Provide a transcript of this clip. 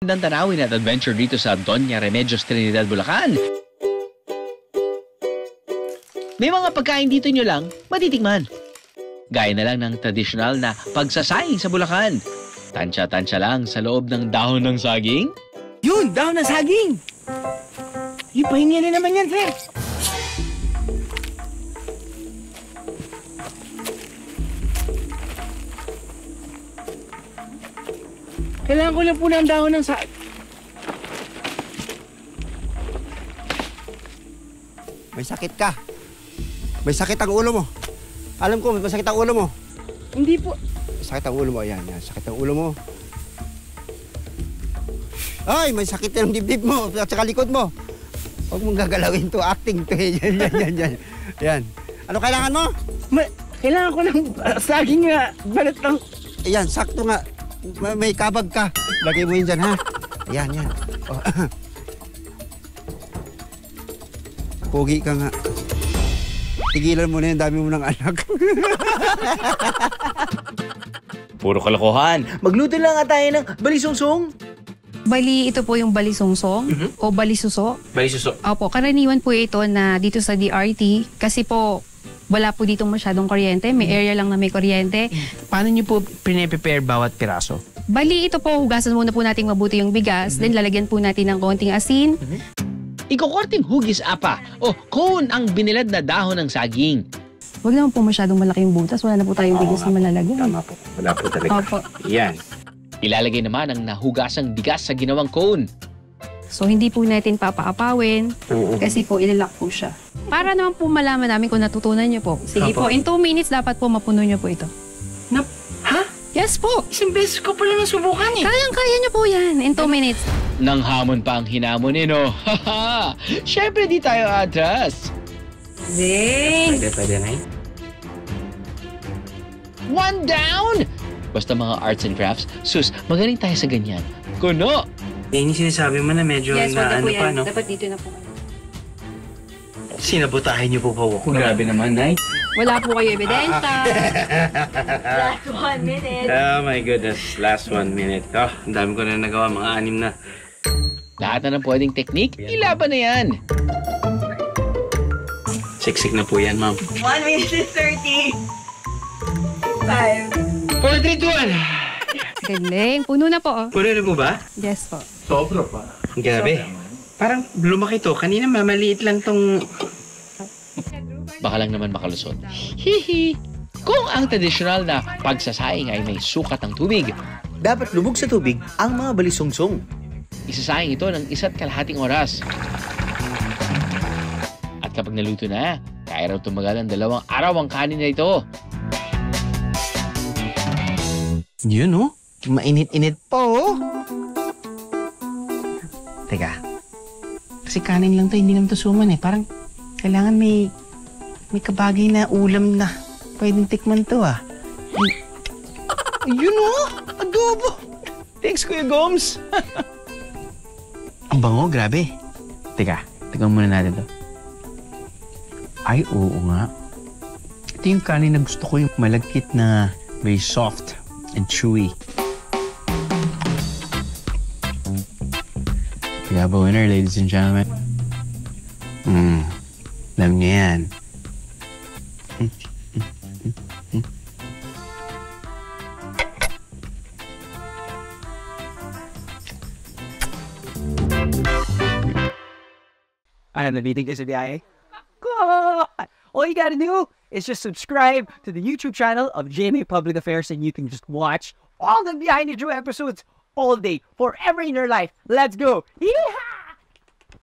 ng tanawin at adventure dito sa Doña Remedios Trinidad, Bulacan. May mga pagkain dito nyo lang matitikman. Gaya na lang ng tradisyonal na pagsasaing sa Bulacan. Tansya-tansya lang sa loob ng dahon ng saging. Yun, dahon ng saging! Ipahingi na naman yan, sir. Kailangan ko lang po ng dahon ng saging. May sakit ka. May sakit ang ulo mo. Alam ko, may sakit ang ulo mo. Hindi po. Sakit ang ulo mo. Ayan, yan. Sakit ang ulo mo. Ay, may sakit ng dibdib mo at saka likod mo. Huwag mong gagalawin to. Acting to. Yan. Yan. Ano kailangan mo? Kailangan ko ng saging nga. Balat lang. Ayan, sakto nga. May kabag ka. Lagay mo yun dyan, ha? Ayan, yan. Oh. Pogi ka nga. Tigilan mo na yung dami mo ng anak. Puro kalokohan. Magluto lang nga tayo ng balisungsong. Bali, ito po yung balisungsong o balisuso. Balisuso. Opo, karaniwan po ito na dito sa DRT kasi po wala po dito masyadong kuryente. May area lang na may kuryente. Paano niyo po pine-prepare bawat piraso? Bali, ito po, hugasan muna po natin mabuti yung bigas. Then lalagyan po natin ng konting asin. Ikukorting hugis apa o cone ang binilad na dahon ng saging. Huwag naman po masyadong malaki yung butas. Wala na po tayong bigas na malalagyan. Tama po. Wala po talaga. Opo. Yan. Ilalagay naman ang nahugasang bigas sa ginawang cone. So, hindi po natin papaapawin kasi po ilalak po siya. Para naman po malaman namin kung natutunan niyo po. Sige po, in 2 minutes dapat po mapuno niyo po ito. Ha? Yes po. Isang beses ko pala nasubukan eh. Kayang-kaya niyo po yan in 2 minutes. Nang hamon pa ang hinamon no? Haha! Siyempre di tayo atras. Zing! Pwede na yun. 1 down! Basta mga arts and crafts, sus, magaling tayo sa ganyan. Kuno! Yan yung sinasabi mo na medyo Yes, wag na po yan. no? Dapat dito na po. Sinabotahin niyo po pa ako. Grabe naman, Nay. Wala po kayo ebidensya. Last 1 minute. Oh my goodness. Last 1 minute. Oh, ang dami ko na nagawa. Mga 6 na. Lahat na ng pwedeng teknik, ilaban na yan. Siksik na po yan, ma'am. 1 minute 30. 5. 4, 3, 2, 1. Galing. Puno na po. Oh. Puno na po ba? Yes po. Sobra pa. Grabe. Parang lumaki to. Kanina mamaliit lang tong... Baka lang naman makalusot. Hihi! Kung ang tradisyonal na pagsasaing ay may sukat ng tubig, Dapat lubog sa tubig ang mga balisungsong. isasaing ito ng 1.5 oras. At kapag naluto na, kaya raw tumagal ng 2 araw ang kanin na ito. Yun oh. Mainit-init po oh. Teka. Kasi kanin lang to, hindi naman to suman eh. Parang kailangan may kabagay na ulam na pwedeng tikman to ah. Yun oh! Adobo! Thanks, Kuya Gomes! Ang bango, grabe. Teka, tignan muna natin to. Ay, oo nga. Ito yung kanin na gusto ko, yung malagkit na very soft and chewy. We have a winner, ladies and gentlemen. Alam niyo yan. Ano, nabitig kayo sa biyahe? All you gotta do is just subscribe to the YouTube channel of GMA Public Affairs and you can just watch all the Behind the Drew episodes all day, forever in your life. Let's go! Yeehaw!